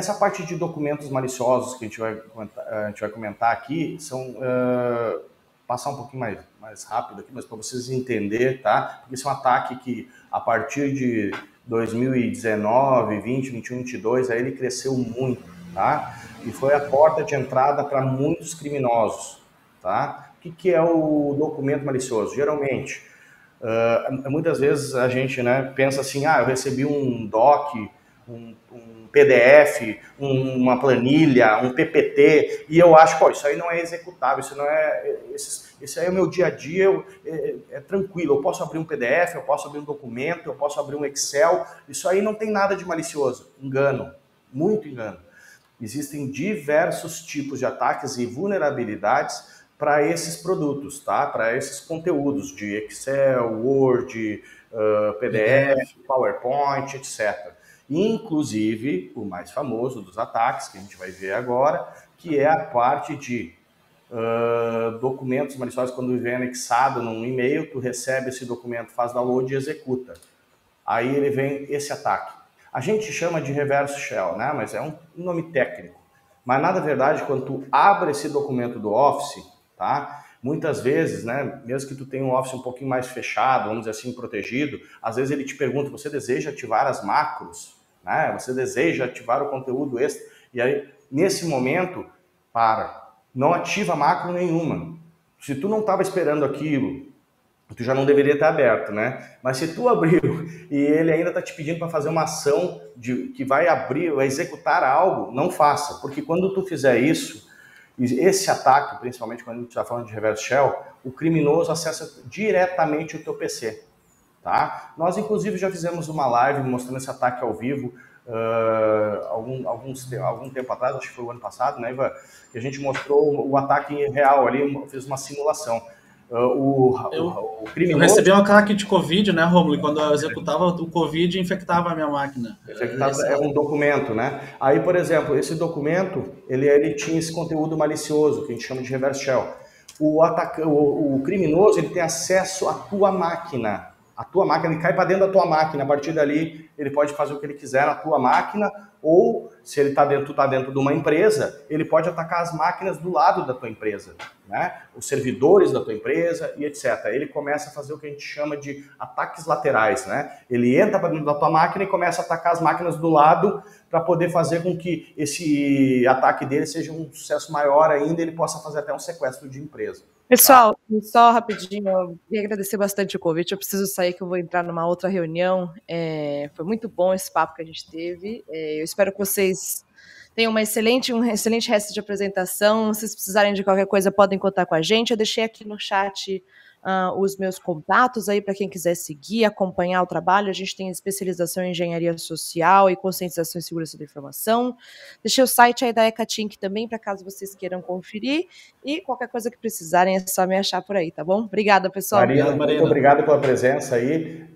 essa parte de documentos maliciosos que a gente vai comentar aqui, são, passar um pouquinho mais rápido aqui, mas para vocês entenderem, tá? Porque isso é um ataque que, a partir de 2019, 20, 21, 22, aí ele cresceu muito, tá? E foi a porta de entrada para muitos criminosos, tá? O que é o documento malicioso? Geralmente, muitas vezes a gente, né, pensa assim, eu recebi um doc, um PDF, uma planilha, um PPT, e eu acho, isso aí não é executável, isso não é, esse aí é o meu dia a dia, é tranquilo, eu posso abrir um PDF, eu posso abrir um documento, eu posso abrir um Excel, isso aí não tem nada de malicioso. Engano, muito engano. Existem diversos tipos de ataques e vulnerabilidades para esses produtos, tá? Para esses conteúdos de Excel, Word, PDF, PowerPoint, etc. Inclusive, o mais famoso dos ataques, que a gente vai ver agora, que é a parte de documentos maliciosos. Quando vem anexado num e-mail, tu recebe esse documento, faz download e executa. Aí ele vem esse ataque. A gente chama de reverse shell, né? Mas é um nome técnico. Mas na verdade, quando tu abre esse documento do Office, tá? Muitas vezes, né, mesmo que tu tenha um Office um pouquinho mais fechado, vamos dizer assim, protegido, às vezes ele te pergunta, você deseja ativar as macros? Né? Você deseja ativar o conteúdo extra? E aí, nesse momento, não ativa macro nenhuma. Se tu não estava esperando aquilo, tu já não deveria ter aberto, né? Mas se tu abriu e ele ainda está te pedindo para fazer uma ação que vai abrir, vai executar algo, não faça. Porque quando tu fizer isso, esse ataque, principalmente quando a gente está falando de reverse shell, o criminoso acessa diretamente o teu PC, tá? Nós, inclusive, já fizemos uma live mostrando esse ataque ao vivo algum tempo atrás, acho que foi o ano passado, né, Ivan? Que a gente mostrou o ataque real ali, fez uma simulação. O criminoso... Eu recebi um ataque de Covid, né, Romulo? E quando eu executava o Covid, infectava a minha máquina. É um documento, né? Aí, por exemplo, esse documento, ele tinha esse conteúdo malicioso, que a gente chama de reverse shell. O criminoso, ele tem acesso à tua máquina. A tua máquina, ele cai para dentro da tua máquina. A partir dali, ele pode fazer o que ele quiser na tua máquina, ou se ele tu tá dentro de uma empresa, ele pode atacar as máquinas do lado da tua empresa, né? Os servidores da tua empresa e etc. Ele começa a fazer o que a gente chama de ataques laterais, né? Ele entra para dentro da tua máquina e começa a atacar as máquinas do lado para poder fazer com que esse ataque dele seja um sucesso maior ainda, ele possa fazer até um sequestro de empresa. Pessoal, só rapidinho, eu queria agradecer bastante o convite, eu preciso sair que eu vou entrar numa outra reunião, foi muito bom esse papo que a gente teve, eu espero que vocês tenham um excelente resto de apresentação, se vocês precisarem de qualquer coisa podem contar com a gente, eu deixei aqui no chat os meus contatos aí para quem quiser seguir, acompanhar o trabalho. A gente tem especialização em engenharia social e conscientização e segurança da informação. Deixei o site aí da Ecatink também, para caso vocês queiram conferir. E qualquer coisa que precisarem é só me achar por aí, tá bom? Obrigada, pessoal. Marina, muito obrigado pela presença aí,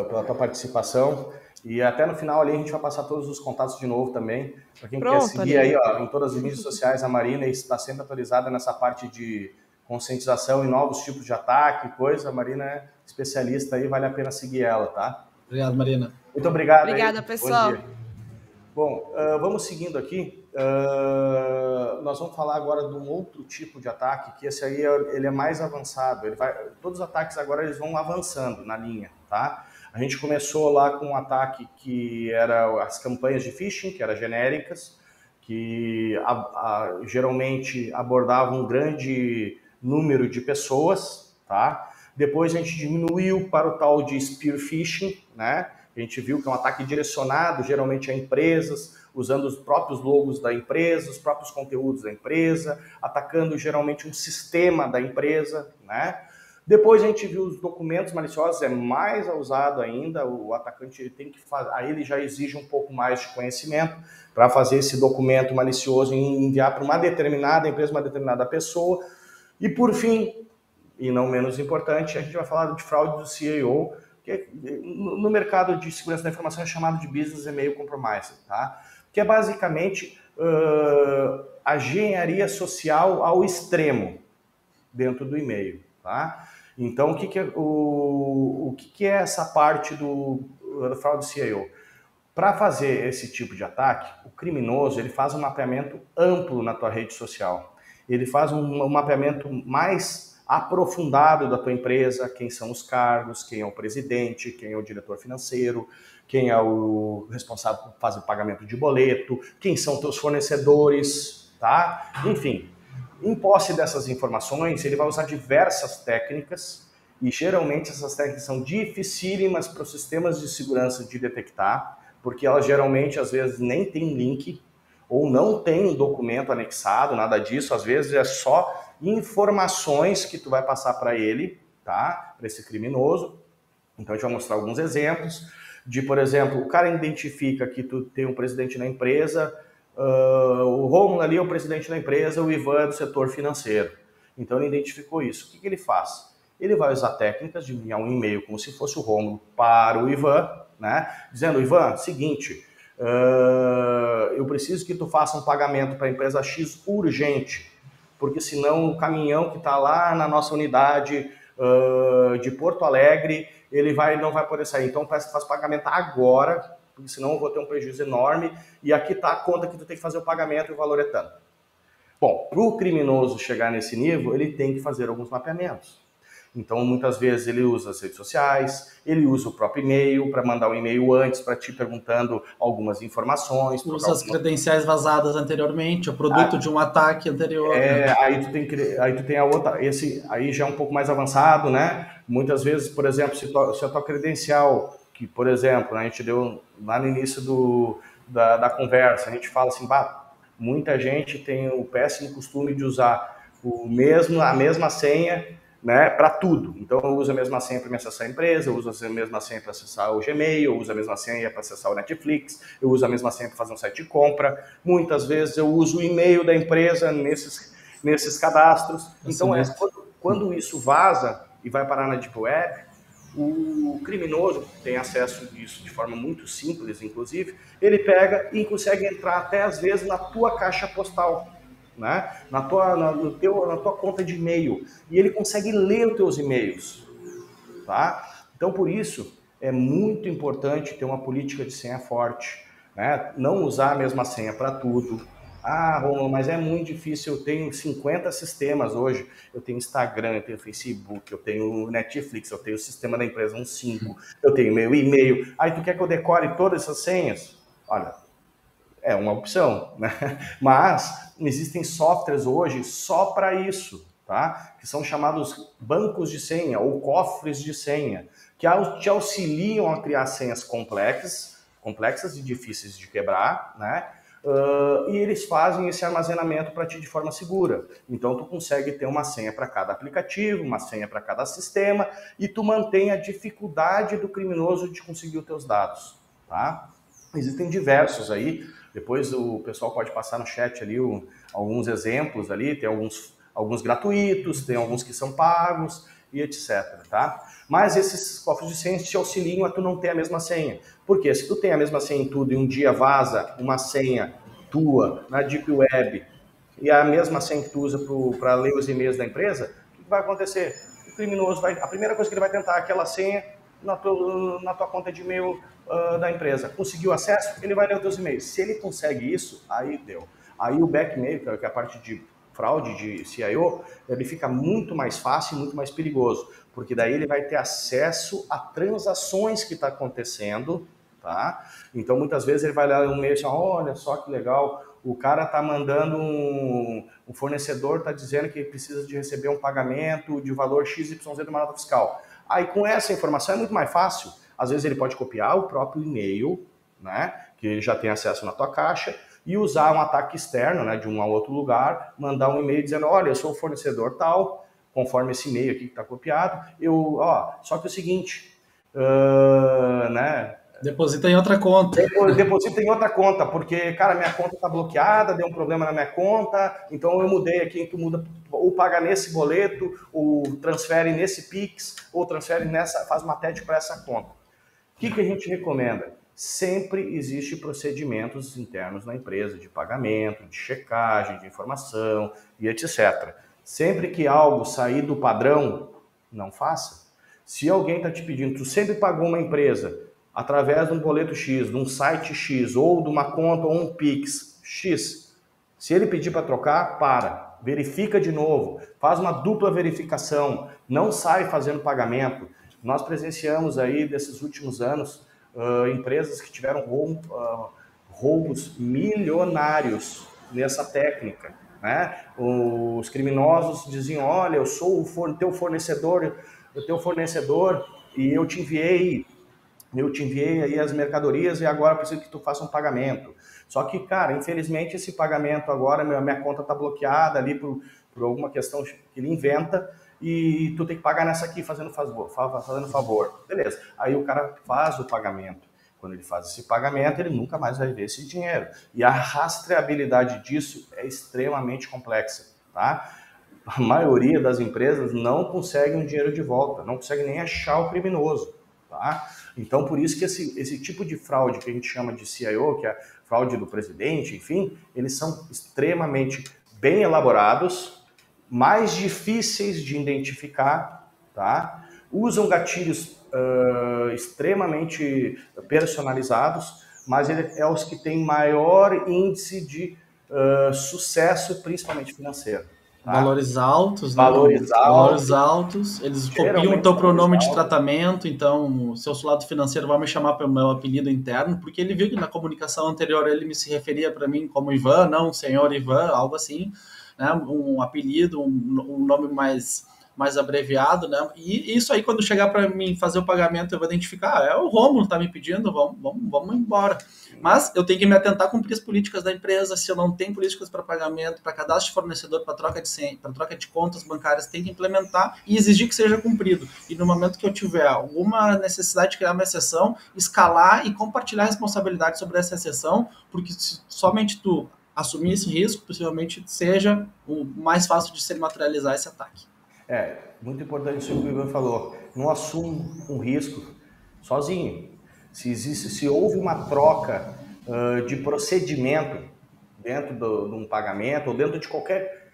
pela tua participação. E até no final ali a gente vai passar todos os contatos de novo também. Para quem quer seguir aí, em todas as mídias sociais, a Marina está sempre atualizada nessa parte de conscientização e novos tipos de ataque, a Marina é especialista aí, vale a pena seguir ela, tá? Obrigado, Marina. Muito obrigado. Obrigada, aí. Pessoal. Bom dia. Bom, vamos seguindo aqui. Nós vamos falar agora de um outro tipo de ataque, que esse aí ele é mais avançado. Todos os ataques agora eles vão avançando na linha, tá? A gente começou lá com um ataque que era as campanhas de phishing, que eram genéricas, que geralmente abordavam um grande número de pessoas, tá? Depois a gente diminuiu para o tal de spear phishing, né? A gente viu que é um ataque direcionado geralmente a empresas, usando os próprios logos da empresa, os próprios conteúdos da empresa, atacando geralmente um sistema da empresa, né? Depois a gente viu os documentos maliciosos, é mais ousado ainda, o atacante ele tem que fazer, aí ele já exige um pouco mais de conhecimento para fazer esse documento malicioso e enviar para uma determinada empresa, uma determinada pessoa. E por fim, e não menos importante, a gente vai falar de fraude do CIO, que no mercado de segurança da informação é chamado de Business Email Compromise, tá? Que é basicamente a engenharia social ao extremo dentro do e-mail, tá? Então, o que é essa parte do fraude CIO? Para fazer esse tipo de ataque, o criminoso ele faz um mapeamento amplo na tua rede social. Ele faz um mapeamento mais aprofundado da tua empresa, quem são os cargos, quem é o presidente, quem é o diretor financeiro, quem é o responsável por fazer o pagamento de boleto, quem são teus fornecedores, tá? Enfim, em posse dessas informações, ele vai usar diversas técnicas e geralmente essas técnicas são dificílimas para os sistemas de segurança de detectar, porque elas geralmente, às vezes, nem tem link ou não tem um documento anexado, nada disso. Às vezes é só informações que tu vai passar para ele, tá? Para esse criminoso. Então a gente vai mostrar alguns exemplos de, por exemplo, o cara identifica que tu tem um presidente na empresa, o Romulo ali é o presidente da empresa, o Ivan é do setor financeiro. Então ele identificou isso. O que ele faz? Ele vai usar técnicas de enviar um e-mail como se fosse o Romulo para o Ivan, né? Dizendo, Ivan, seguinte, eu preciso que tu faça um pagamento para a empresa X urgente, porque senão o caminhão que está lá na nossa unidade de Porto Alegre, ele não vai poder sair. Então faz pagamento agora, porque senão eu vou ter um prejuízo enorme, e aqui está a conta que tu tem que fazer o pagamento e o valor é tanto. Bom, para o criminoso chegar nesse nível, ele tem que fazer alguns mapeamentos. Então, muitas vezes ele usa as redes sociais, ele usa o próprio e-mail para mandar um e-mail antes para ti perguntando algumas informações. Usa as credenciais vazadas anteriormente, o produto de um ataque anterior. Aí tu tem a outra, esse aí já é um pouco mais avançado, né? Muitas vezes, por exemplo, se a tua credencial, que, por exemplo, a gente deu lá no início da conversa, a gente fala assim, muita gente tem o péssimo costume de usar a mesma senha, né, para tudo. Então eu uso a mesma senha para me acessar a empresa, eu uso a mesma senha para acessar o Gmail, eu uso a mesma senha para acessar o Netflix, eu uso a mesma senha para fazer um site de compra. Muitas vezes eu uso o e-mail da empresa nesses cadastros. Então quando isso vaza e vai parar na Deep Web, o criminoso tem acesso a isso de forma muito simples, inclusive, ele pega e consegue entrar até às vezes na tua caixa postal, né? na tua conta de e-mail, e ele consegue ler os teus e-mails, tá? Então, por isso, é muito importante ter uma política de senha forte, né? Não usar a mesma senha para tudo. Romulo, mas é muito difícil, eu tenho 50 sistemas hoje, eu tenho Instagram, eu tenho Facebook, eu tenho Netflix, eu tenho o sistema da empresa, uns 5, eu tenho meu e-mail, aí tu quer que eu decore todas essas senhas? Olha, é uma opção, né? Mas existem softwares hoje só para isso, tá? Que são chamados bancos de senha ou cofres de senha, que te auxiliam a criar senhas complexas e difíceis de quebrar, né? E eles fazem esse armazenamento para ti de forma segura. Então tu consegue ter uma senha para cada aplicativo, uma senha para cada sistema, e tu mantém a dificuldade do criminoso de conseguir os teus dados, tá? Existem diversos aí. Depois o pessoal pode passar no chat ali alguns exemplos ali, tem alguns gratuitos, tem alguns que são pagos e etc, tá? Mas esses cofres de senha te auxiliam a tu não ter a mesma senha. Porque se tu tem a mesma senha em tudo e um dia vaza uma senha tua na Deep Web e a mesma senha que tu usa para ler os e-mails da empresa, o que vai acontecer? O criminoso a primeira coisa que ele vai tentar é aquela senha na tua conta de e-mail da empresa. Conseguiu acesso? Ele vai ler os teus e-mails. Se ele consegue isso, aí deu. Aí o backmail, que é a parte de fraude de CIO, ele fica muito mais fácil e muito mais perigoso, porque daí ele vai ter acesso a transações que está acontecendo, tá? Então muitas vezes ele vai ler um e-mail e assim, olha só que legal, o cara está mandando um fornecedor está dizendo que precisa de receber um pagamento de valor XYZ de uma nota fiscal. Aí com essa informação é muito mais fácil. Às vezes ele pode copiar o próprio e-mail, né, que ele já tem acesso na tua caixa, e usar um ataque externo, né, de um a outro lugar, mandar um e-mail dizendo, olha, eu sou o fornecedor tal, conforme esse e-mail aqui que está copiado, só que é o seguinte, né? Deposita em outra conta. Deposita em outra conta, porque, cara, minha conta está bloqueada, deu um problema na minha conta, então eu mudei aqui, tu muda, ou paga nesse boleto, ou transfere nesse Pix, ou transfere faz uma TED para essa conta. O que a gente recomenda? Sempre existe procedimentos internos na empresa de pagamento, de checagem, de informação e etc. Sempre que algo sair do padrão, não faça. Se alguém está te pedindo, tu sempre pagou uma empresa, através de um boleto X, de um site X, ou de uma conta ou um Pix X, se ele pedir para trocar, verifica de novo, faz uma dupla verificação, não sai fazendo pagamento. Nós presenciamos aí, desses últimos anos, empresas que tiveram roubos milionários nessa técnica, né? Os criminosos diziam, olha, eu sou o teu fornecedor e eu te enviei aí as mercadorias e agora preciso que tu faça um pagamento. Só que, cara, infelizmente esse pagamento agora, minha conta está bloqueada ali por alguma questão que ele inventa e tu tem que pagar nessa aqui fazendo favor. Beleza. Aí o cara faz o pagamento. Quando ele faz esse pagamento, ele nunca mais vai ver esse dinheiro. E a rastreabilidade disso é extremamente complexa, tá? A maioria das empresas não consegue um dinheiro de volta, não consegue nem achar o criminoso, tá? Então, por isso que esse tipo de fraude que a gente chama de CIO, que é a fraude do presidente, enfim, eles são extremamente bem elaborados, mais difíceis de identificar, tá? Usam gatilhos extremamente personalizados, mas ele é os que têm maior índice de sucesso, principalmente financeiro. Tá? Valores altos, né? Valores altos. Eles copiam o teu pronome de tratamento, então o seu lado financeiro vai me chamar pelo meu apelido interno, porque ele viu que na comunicação anterior ele se referia para mim como Ivan, não senhor Ivan, algo assim, né? Um apelido, um nome mais abreviado, né? E isso aí, quando chegar para mim fazer o pagamento, eu vou identificar, é o Rômulo tá me pedindo, vamos embora. Mas eu tenho que me atentar a cumprir as políticas da empresa. Se eu não tenho políticas para pagamento, para cadastro de fornecedor, para troca de contas bancárias, tem que implementar e exigir que seja cumprido. E no momento que eu tiver alguma necessidade de criar uma exceção, escalar e compartilhar a responsabilidade sobre essa exceção, porque se somente tu assumir esse risco, possivelmente seja o mais fácil de se materializar esse ataque. Muito importante isso que o Ivan falou. Não assuma um risco sozinho. Se houve uma troca de procedimento dentro de um pagamento ou dentro de qualquer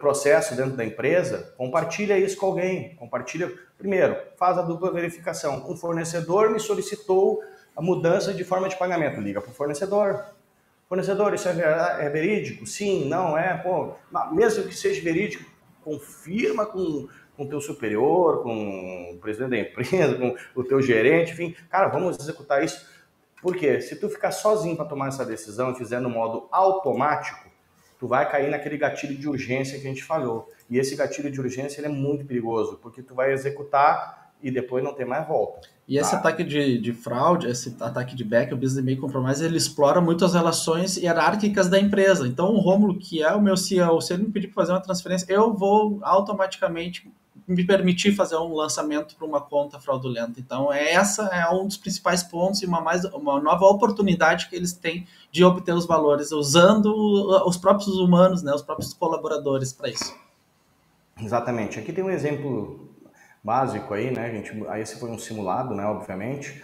processo dentro da empresa, compartilha isso com alguém. Primeiro, faz a dupla verificação. Um fornecedor me solicitou a mudança de forma de pagamento. Liga para o fornecedor. Fornecedor, isso é verídico? Sim, não é? Pô, mesmo que seja verídico, confirma com o teu superior, com o presidente da empresa, com o teu gerente, enfim. Cara, vamos executar isso. Por quê? Se tu ficar sozinho para tomar essa decisão e fizer no modo automático, tu vai cair naquele gatilho de urgência que a gente falou. E esse gatilho de urgência ele é muito perigoso, porque tu vai executar e depois não tem mais volta. E esse ataque de fraude, esse ataque de back, o Business Email Compromise, ele explora muito as relações hierárquicas da empresa. Então, o Rômulo, que é o meu CEO, se ele me pedir para fazer uma transferência, eu vou automaticamente me permitir fazer um lançamento para uma conta fraudulenta. Então, essa é um dos principais pontos e uma nova oportunidade que eles têm de obter os valores, usando os próprios humanos, né, os próprios colaboradores para isso. Exatamente. Aqui tem um exemplo básico aí, né, aí esse foi um simulado, né, obviamente,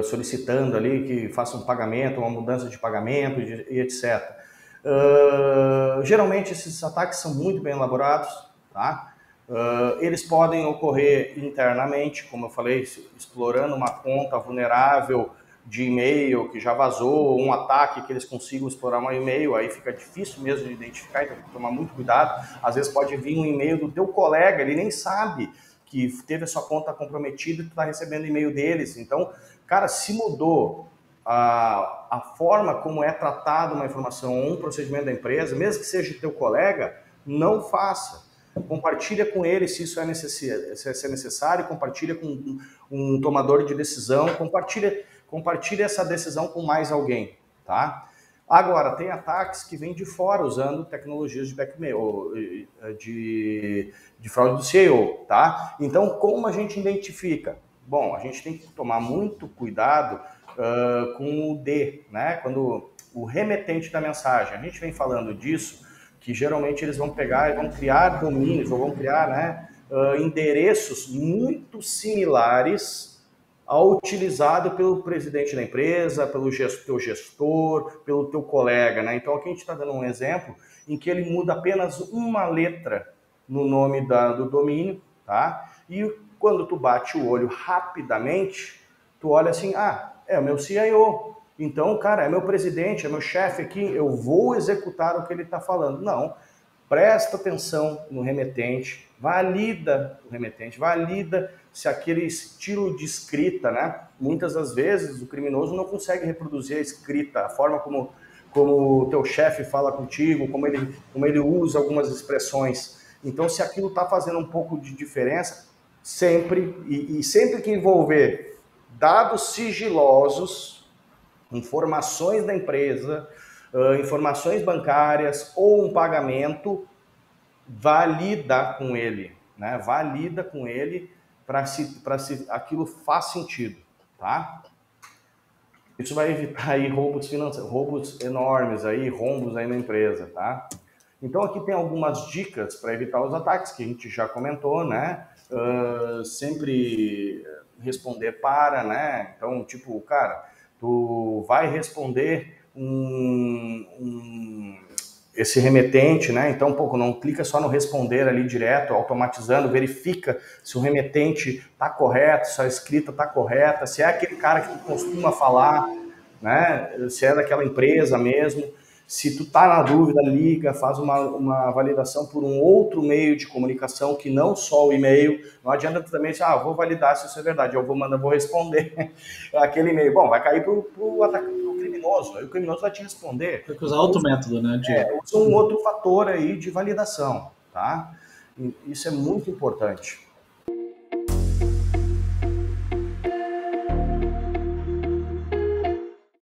solicitando ali que faça um pagamento, uma mudança de pagamento e etc. Geralmente esses ataques são muito bem elaborados, tá? Eles podem ocorrer internamente, como eu falei, explorando uma conta vulnerável de e-mail que já vazou, um ataque que eles consigam explorar um e-mail, aí fica difícil mesmo de identificar, então tem que tomar muito cuidado. Às vezes pode vir um e-mail do teu colega, ele nem sabe que teve a sua conta comprometida e tu está recebendo e-mail deles. Então, cara, se mudou a forma como é tratada uma informação ou um procedimento da empresa, mesmo que seja teu colega, não faça. Compartilha com ele se isso é necessário, compartilha com um tomador de decisão, compartilha essa decisão com mais alguém, tá? Agora, tem ataques que vêm de fora usando tecnologias de backmail, de fraude do CEO, tá? Então, como a gente identifica? Bom, a gente tem que tomar muito cuidado com o D, né? Quando o remetente da mensagem, a gente vem falando disso, que geralmente eles vão pegar e vão criar domínios, ou vão criar, né, endereços muito similares ao utilizado pelo presidente da empresa, pelo teu gestor, pelo teu colega, né? Então aqui a gente está dando um exemplo em que ele muda apenas uma letra no nome do domínio, tá? E quando tu bate o olho rapidamente, Tu olha assim, é o meu CIO, então, cara, é meu presidente, é meu chefe aqui, eu vou executar o que ele está falando. Não, presta atenção no remetente, valida o remetente, valida se aquele estilo de escrita, né? Muitas das vezes o criminoso não consegue reproduzir a escrita, a forma como o teu chefe fala contigo, como ele usa algumas expressões. Então, se aquilo está fazendo um pouco de diferença, sempre, e sempre que envolver dados sigilosos, informações da empresa, informações bancárias ou um pagamento, valida com ele, né? Valida com ele para se aquilo faz sentido, tá? Isso vai evitar aí roubos financeiros, roubos enormes aí, rombos aí na empresa, tá? Então aqui tem algumas dicas para evitar os ataques que a gente já comentou, né? Sempre responder para, né? Então, tipo, cara, tu vai responder esse remetente, né? Então, não clica só no responder ali direto, automatizando, verifica se o remetente está correto, se a escrita está correta, se é aquele cara que tu costuma falar, né? Se é daquela empresa mesmo. Se tu tá na dúvida, liga, faz uma validação por um outro meio de comunicação que não só o e-mail. Não adianta tu também dizer, vou validar se isso é verdade, eu vou responder aquele e-mail. Bom, vai cair pro criminoso, aí o criminoso vai te responder. Tem que usar outro método, né? Usa um outro fator aí de validação, tá? Isso é muito importante.